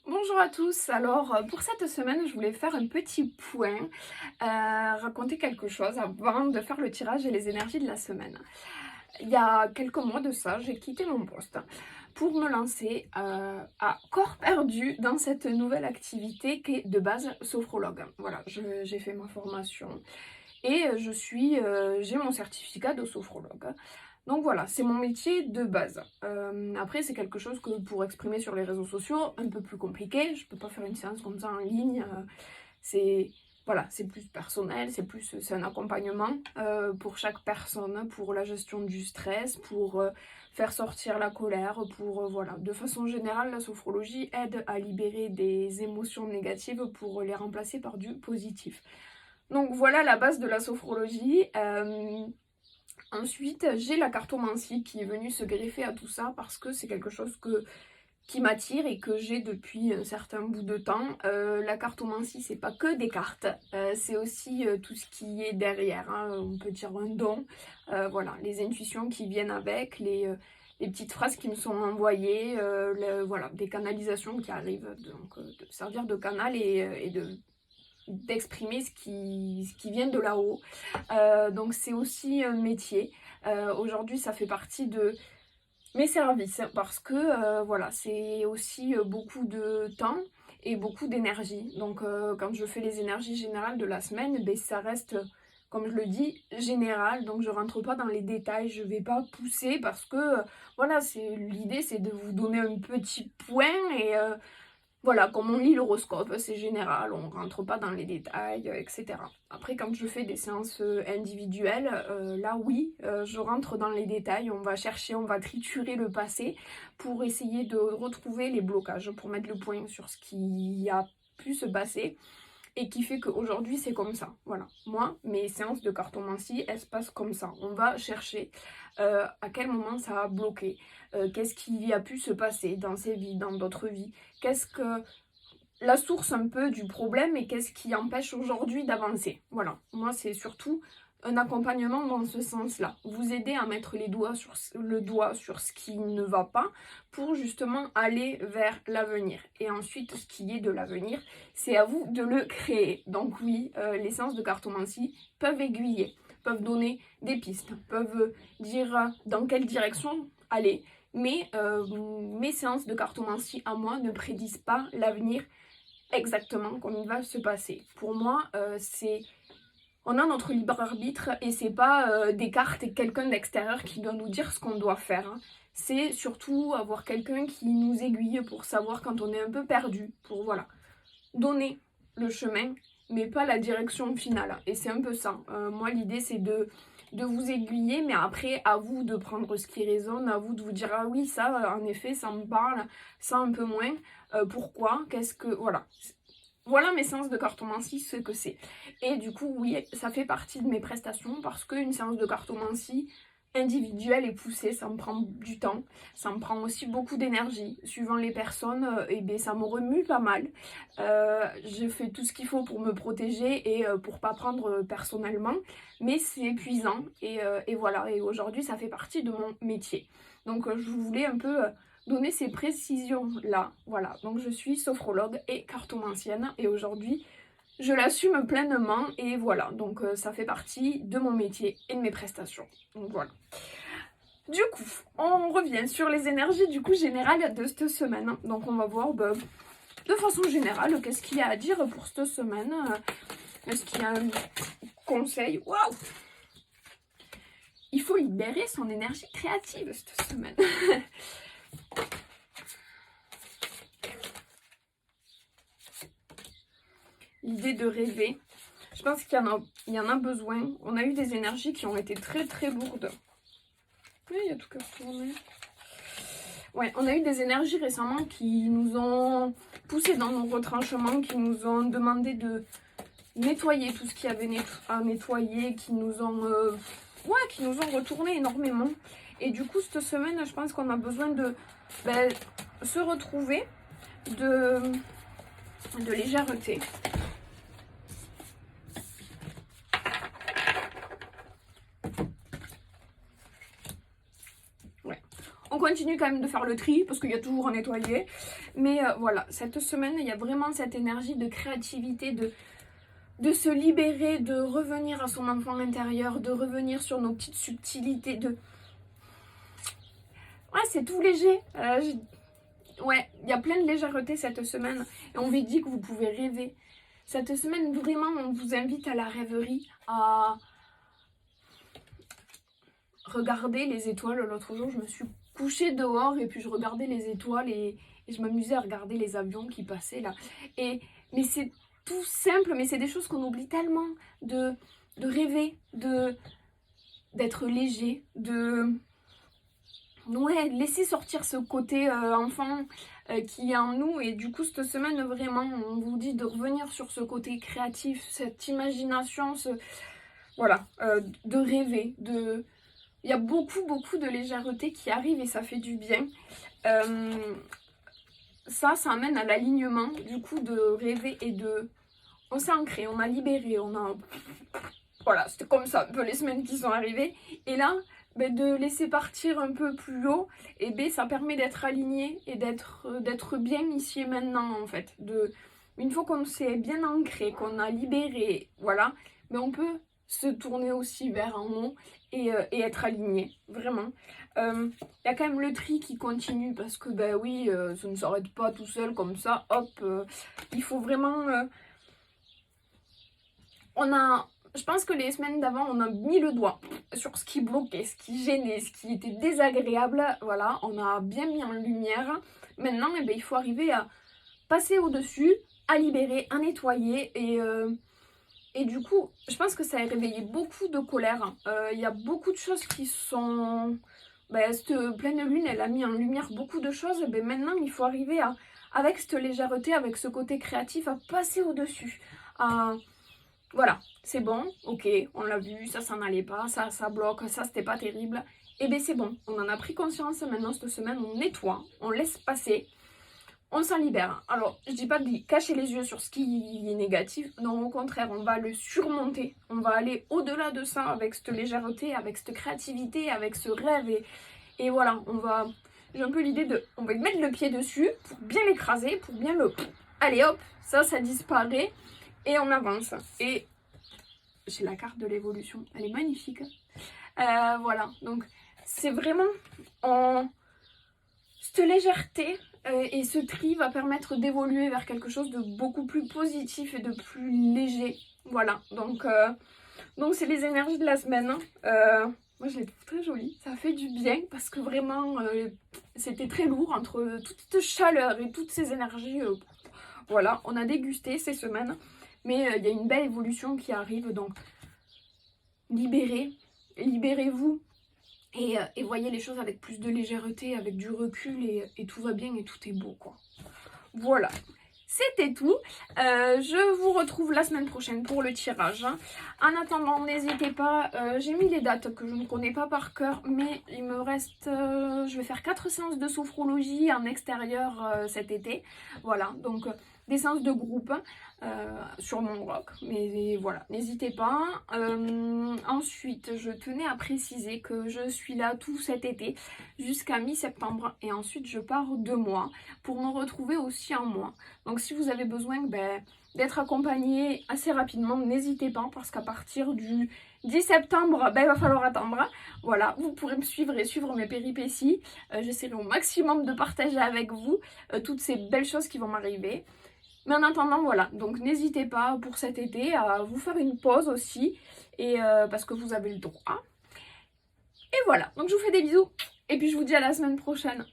Bonjour à tous, alors pour cette semaine je voulais faire un petit point, raconter quelque chose avant de faire le tirage et les énergies de la semaine. Il y a quelques mois de ça, j'ai quitté mon poste pour me lancer à corps perdu dans cette nouvelle activité qui est de base sophrologue. Voilà, j'ai fait ma formation et j'ai mon certificat de sophrologue. Donc voilà, c'est mon métier de base. Après, c'est quelque chose que pour exprimer sur les réseaux sociaux, un peu plus compliqué. Je peux pas faire une séance comme ça en ligne. C'est voilà, c'est plus personnel, c'est un accompagnement pour chaque personne, pour la gestion du stress, pour faire sortir la colère, pour voilà. De façon générale, la sophrologie aide à libérer des émotions négatives pour les remplacer par du positif. Donc voilà la base de la sophrologie. Ensuite, j'ai la cartomancie qui est venue se greffer à tout ça parce que c'est quelque chose qui m'attire et que j'ai depuis un certain bout de temps. La cartomancie, c'est pas que des cartes, c'est aussi tout ce qui est derrière, hein. On peut dire un don, voilà, les intuitions qui viennent avec, les petites phrases qui me sont envoyées, voilà, des canalisations qui arrivent, donc de servir de canal et d'exprimer ce qui vient de là-haut. Donc c'est aussi un métier. Aujourd'hui, ça fait partie de mes services parce que voilà, c'est aussi beaucoup de temps et beaucoup d'énergie. Donc quand je fais les énergies générales de la semaine, ben, ça reste, comme je le dis, général. Donc je rentre pas dans les détails, je vais pas pousser parce que voilà, l'idée c'est de vous donner un petit point et voilà, comme on lit l'horoscope, c'est général, on rentre pas dans les détails, etc. Après, quand je fais des séances individuelles, là oui, je rentre dans les détails, on va chercher, on va triturer le passé pour essayer de retrouver les blocages, pour mettre le point sur ce qui a pu se passer et qui fait qu'aujourd'hui c'est comme ça. Voilà, moi, mes séances de cartomancie, elles se passent comme ça. On va chercher à quel moment ça a bloqué, qu'est-ce qui a pu se passer dans ces vies, dans d'autres vies, qu'est-ce que la source un peu du problème et qu'est-ce qui empêche aujourd'hui d'avancer. Voilà, moi c'est surtout un accompagnement dans ce sens-là. Vous aider à mettre le doigt sur ce qui ne va pas pour justement aller vers l'avenir. Et ensuite, ce qui est de l'avenir, c'est à vous de le créer. Donc oui, les séances de cartomancie peuvent aiguiller, peuvent donner des pistes, peuvent dire dans quelle direction aller. Mais mes séances de cartomancie à moi ne prédisent pas l'avenir exactement comme il va se passer. Pour moi, on a notre libre arbitre et c'est pas Descartes et quelqu'un d'extérieur qui doit nous dire ce qu'on doit faire, hein. C'est surtout avoir quelqu'un qui nous aiguille pour savoir quand on est un peu perdu, pour voilà, donner le chemin, mais pas la direction finale. Et c'est un peu ça. Moi, l'idée, c'est de vous aiguiller, mais après, à vous de prendre ce qui résonne, à vous de vous dire, ah oui, ça, en effet, ça me parle, ça un peu moins. Pourquoi? Qu'est-ce que... Voilà. Voilà mes séances de cartomancie, ce que c'est. Et du coup, oui, ça fait partie de mes prestations parce qu'une séance de cartomancie individuelle et poussée, ça me prend du temps, ça me prend aussi beaucoup d'énergie. Suivant les personnes, et ben, ça me remue pas mal. Je fais tout ce qu'il faut pour me protéger et pour pas prendre personnellement, mais c'est épuisant et voilà. Et aujourd'hui, ça fait partie de mon métier. Donc, je voulais un peu donner ces précisions-là. Voilà, donc je suis sophrologue et cartomancienne et aujourd'hui je l'assume pleinement et voilà, donc ça fait partie de mon métier et de mes prestations. Donc voilà. Du coup, on revient sur les énergies du coup générales de cette semaine. Donc on va voir de façon générale qu'est-ce qu'il y a à dire pour cette semaine. Est-ce qu'il y a un conseil? Waouh! Il faut libérer son énergie créative cette semaine. L'idée de rêver. Je pense qu'il y en a besoin. On a eu des énergies qui ont été très très lourdes. Oui, il y a tout qui est retourné. Ouais, on a eu des énergies récemment qui nous ont poussé dans nos retranchements, qui nous ont demandé de nettoyer tout ce qu'il y avait à nettoyer, qui nous ont retourné énormément. Et du coup, cette semaine, je pense qu'on a besoin de se retrouver, de légèreté. On continue quand même de faire le tri parce qu'il y a toujours à nettoyer. Mais voilà, cette semaine, il y a vraiment cette énergie de créativité, de se libérer, de revenir à son enfant intérieur, de revenir sur nos petites subtilités, Ouais, c'est tout léger. Ouais, il y a plein de légèreté cette semaine. Et on vous dit que vous pouvez rêver. Cette semaine, vraiment, on vous invite à la rêverie, à regarder les étoiles. L'autre jour, je me suis couchée dehors et puis je regardais les étoiles et je m'amusais à regarder les avions qui passaient là. Mais c'est tout simple, mais c'est des choses qu'on oublie tellement. De rêver, d'être léger, ouais, laisser sortir ce côté enfant qui est en nous. Et du coup, cette semaine, vraiment, on vous dit de revenir sur ce côté créatif, cette imagination, voilà, de rêver. Il y a beaucoup de légèreté qui arrive et ça fait du bien. Ça amène à l'alignement, du coup, de rêver et on s'est ancré, on a libéré, Voilà, c'était comme ça un peu les semaines qui sont arrivées. Et là, de laisser partir un peu plus haut, et ça permet d'être aligné et d'être bien ici et maintenant en fait. Une fois qu'on s'est bien ancré, qu'on a libéré, voilà, mais on peut se tourner aussi vers en haut et être aligné, vraiment. Il y a quand même le tri qui continue parce que oui, ça ne s'arrête pas tout seul comme ça, hop, il faut vraiment... Je pense que les semaines d'avant, on a mis le doigt sur ce qui bloquait, ce qui gênait, ce qui était désagréable. Voilà, on a bien mis en lumière. Maintenant, il faut arriver à passer au-dessus, à libérer, à nettoyer. Et du coup, je pense que ça a réveillé beaucoup de colère. Il y a beaucoup de choses qui sont... cette pleine lune, elle a mis en lumière beaucoup de choses. Et maintenant, il faut arriver avec cette légèreté, avec ce côté créatif, à passer au-dessus. Voilà, c'est bon, ok, on l'a vu, ça n'allait pas, ça bloque, ça c'était pas terrible. Et c'est bon, on en a pris conscience maintenant cette semaine, on nettoie, on laisse passer, on s'en libère. Alors, je dis pas de cacher les yeux sur ce qui est négatif, non, au contraire, on va le surmonter, on va aller au-delà de ça avec cette légèreté, avec cette créativité, avec ce rêve et voilà, j'ai un peu l'idée on va mettre le pied dessus pour bien l'écraser, pour bien allez hop, ça disparaît. Et on avance. Et j'ai la carte de l'évolution. Elle est magnifique. Voilà. Donc, c'est vraiment cette légèreté et ce tri va permettre d'évoluer vers quelque chose de beaucoup plus positif et de plus léger. Voilà. Donc c'est les énergies de la semaine. Moi, je les trouve très jolies. Ça fait du bien parce que vraiment, c'était très lourd entre toute cette chaleur et toutes ces énergies. Voilà. On a dégusté ces semaines. Mais il y a une belle évolution qui arrive, donc libérez-vous et voyez les choses avec plus de légèreté, avec du recul et tout va bien et tout est beau quoi. Voilà, c'était tout. Je vous retrouve la semaine prochaine pour le tirage. En attendant, n'hésitez pas, j'ai mis les dates que je ne connais pas par cœur, mais il me reste, je vais faire 4 séances de sophrologie en extérieur cet été. Voilà, donc des séances de groupe sur mon rock, mais voilà, n'hésitez pas. Ensuite, je tenais à préciser que je suis là tout cet été jusqu'à mi-septembre et ensuite je pars 2 mois pour me retrouver aussi en mois. Donc si vous avez besoin d'être accompagné assez rapidement, n'hésitez pas parce qu'à partir du 10 septembre, il va falloir attendre. Voilà, vous pourrez me suivre et suivre mes péripéties. J'essaierai au maximum de partager avec vous toutes ces belles choses qui vont m'arriver. Mais en attendant, voilà, donc n'hésitez pas pour cet été à vous faire une pause aussi, et parce que vous avez le droit. Et voilà, donc je vous fais des bisous, et puis je vous dis à la semaine prochaine.